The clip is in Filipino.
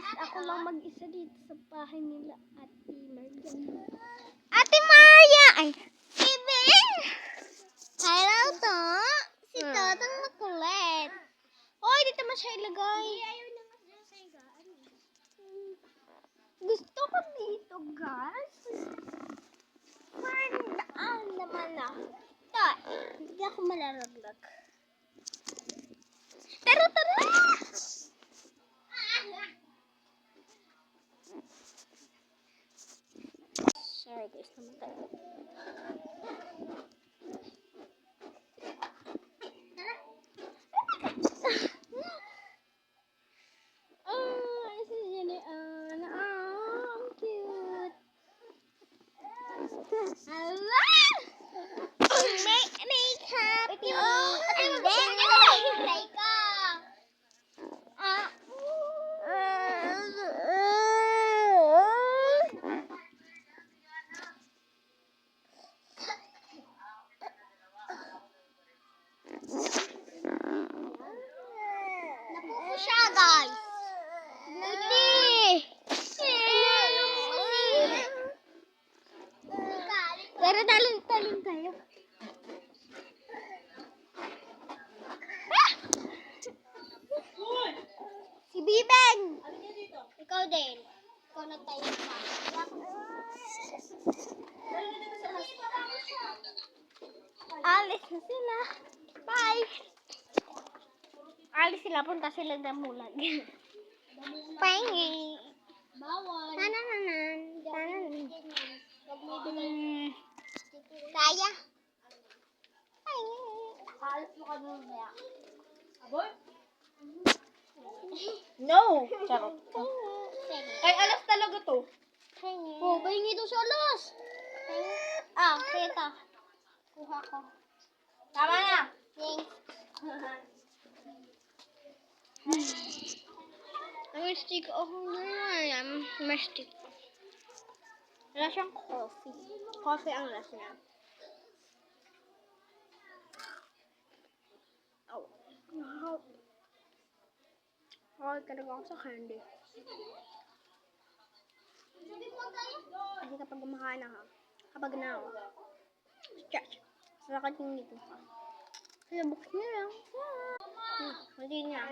guys, ako lang mag-isa dito sa bahay nila Ate Maria. Ate Maria! Ay, Bibing! Hello to. Si Totong makulit. Hoy, dito mo siya ilagay. Ayaw na nga siya sa higaan. Gusto ko dito, guys. Maraan naman na. Ito, hindi ako malaraglag. Pero tara! Sorry guys, namatay. Oh, this is Julian. Oh, I'm cute. Hello! Makeup! Ito yung- And then, makeup! Napupo siya, guys. Buti. Pero talon tayo. Si Bibeng! Ikaw din. Ikaw na tayo pa. Alis na sila. Bye! Alis sila, punta sila ng mulag. Pahingi. Bawal. Nanananan. Kaya? Pahingi. Alis mo kami mamaya. No! Charot. Ay, alas talaga to. Pahingi. Oh, pahingi ito sa alas. Ah, kita. Kuha ko. Tama na. Thanks. Mastic ako ngayon. Mastic. Wala siyang coffee. Coffee ang lasa niya. Oh. Wow. Okay, talaga ako sa candy. Kasi kapag kumakain na ka, kapag na ako, stretch. Sakit yung ngipin ko. Kaya buksan niya lang. Hindi niya.